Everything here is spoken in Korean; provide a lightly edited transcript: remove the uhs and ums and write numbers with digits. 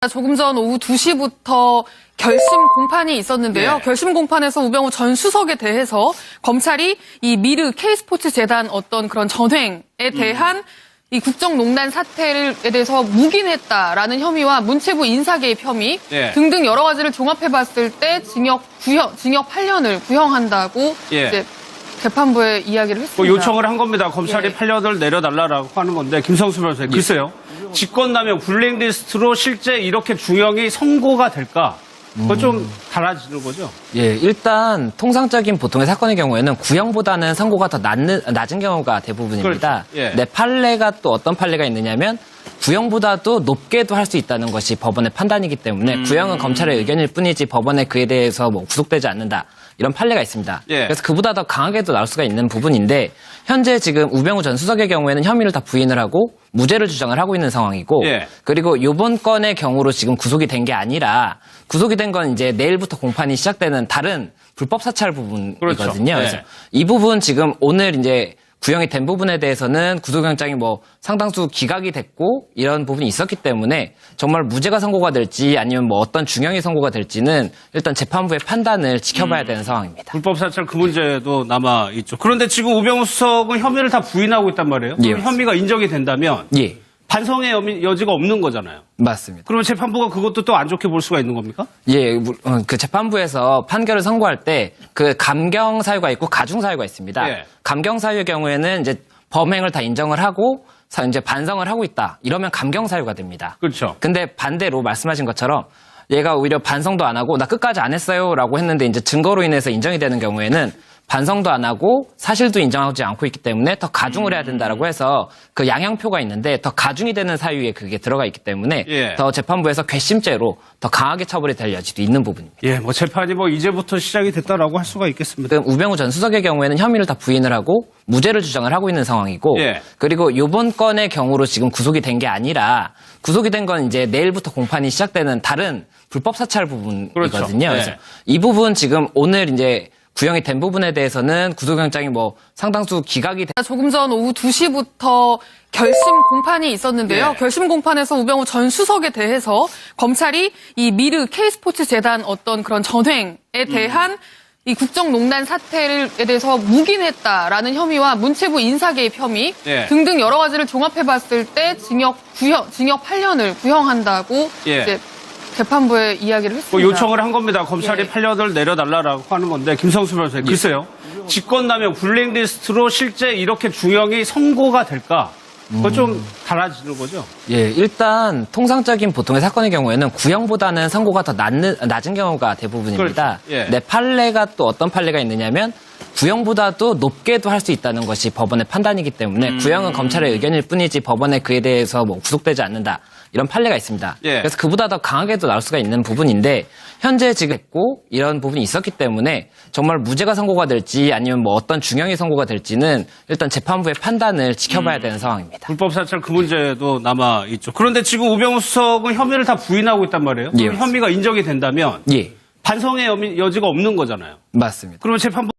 조금 전 오후 2시부터 결심 공판이 있었는데요. 결심 공판에서 우병우 전 수석에 대해서 검찰이 이 미르 K스포츠 재단 어떤 그런 전횡에 대한 이 국정농단 사태에 대해서 묵인했다라는 혐의와 문체부 인사개입 혐의 등등 여러 가지를 종합해봤을 때 징역 8년을 구형한다고 이제 재판부에 이야기를 했습니다. 요청을 한 겁니다. 검찰이 8년을 내려달라고 하는 건데 김성수 변호사님, 글쎄요. 직권남용 블랙리스트로 실제 이렇게 중형이 선고가 될까? 그건 좀 달라지는 거죠? 예, 일단 통상적인 보통의 사건의 경우에는 구형보다는 선고가 더 낮은 경우가 대부분입니다. 그렇죠. 네, 판례가 또 어떤 판례가 있느냐면 구형보다도 높게도 할 수 있다는 것이 법원의 판단이기 때문에 구형은 검찰의 의견일 뿐이지 법원에 그에 대해서 뭐 구속되지 않는다. 이런 판례가 있습니다. 그래서 그보다 더 강하게도 나올 수가 있는 부분인데 현재 지금 우병우 전 수석의 경우에는 혐의를 다 부인을 하고 무죄를 주장을 하고 있는 상황이고 그리고 이번 건의 경우로 지금 구속이 된 게 아니라 구속이 된 건 이제 내일부터 공판이 시작되는 다른 불법 사찰 부분이거든요. 그래서 이 부분 지금 오늘 이제 구형이 된 부분에 대해서는 구속영장이 뭐 상당수 기각이 됐고 이런 부분이 있었기 때문에 정말 무죄가 선고가 될지 아니면 뭐 어떤 중형이 선고가 될지는 일단 재판부의 판단을 지켜봐야 되는 상황입니다. 불법 사찰 그 문제도 남아 있죠. 그런데 지금 우병우 수석은 혐의를 다 부인하고 있단 말이에요. 그럼 혐의가 인정이 된다면 반성의 여지가 없는 거잖아요. 맞습니다. 그러면 재판부가 그것도 또 안 좋게 볼 수가 있는 겁니까? 예, 그 재판부에서 판결을 선고할 때 그 감경 사유가 있고 가중 사유가 있습니다. 감경 사유의 경우에는 이제 범행을 다 인정을 하고 이제 반성을 하고 있다. 이러면 감경 사유가 됩니다. 그렇죠. 근데 반대로 말씀하신 것처럼 얘가 오히려 반성도 안 하고 나 끝까지 안 했어요라고 했는데 이제 증거로 인해서 인정이 되는 경우에는 반성도 안 하고 사실도 인정하지 않고 있기 때문에 더 가중을 해야 된다라고 해서 그 양형표가 있는데 더 가중이 되는 사유에 그게 들어가 있기 때문에 더 재판부에서 괘씸죄로 더 강하게 처벌이 될 여지도 있는 부분입니다. 뭐 재판이 뭐 이제부터 시작이 됐다라고 할 수가 있겠습니다. 우병우 전 수석의 경우에는 혐의를 다 부인을 하고 무죄를 주장을 하고 있는 상황이고 그리고 이번 건의 경우로 지금 구속이 된 게 아니라 구속이 된 건 이제 내일부터 공판이 시작되는 다른 불법 사찰 부분이거든요. 그래서 이 부분 지금 오늘 이제 구형이 된 부분에 대해서는 구속영장이 뭐 상당수 기각이 조금 전 오후 2시부터 결심 공판이 있었는데요. 결심 공판에서 우병우 전 수석에 대해서 검찰이 이 미르 K스포츠 재단 어떤 그런 전횡에 대한 이 국정농단 사태에 대해서 묵인했다라는 혐의와 문체부 인사개입 혐의 등등 여러 가지를 종합해봤을 때 징역 8년을 구형한다고 이제 재판부에 이야기를 했습니다. 요청을 한 겁니다. 검찰이 8년을 내려달라고 하는 건데 김성수 변호사님, 글쎄요. 직권남용 블랙리스트로 실제 이렇게 중형이 선고가 될까? 그건 좀 달라지는 거죠? 예, 일단 통상적인 보통의 사건의 경우에는 구형보다는 선고가 더 낮은 경우가 대부분입니다. 네, 판례가 또 어떤 판례가 있느냐면 구형보다도 높게도 할 수 있다는 것이 법원의 판단이기 때문에 구형은 검찰의 의견일 뿐이지 법원에 그에 대해서 뭐 구속되지 않는다. 이런 판례가 있습니다. 그래서 그보다 더 강하게도 나올 수가 있는 부분인데 현재 지금 했고 이런 부분이 있었기 때문에 정말 무죄가 선고가 될지 아니면 뭐 어떤 중형이 선고가 될지는 일단 재판부의 판단을 지켜봐야 되는 상황입니다. 불법 사찰 그 문제도 남아 있죠. 그런데 지금 우병우 수석은 혐의를 다 부인하고 있단 말이에요. 혐의가 인정이 된다면 반성의 여지가 없는 거잖아요. 맞습니다. 그러면 재판부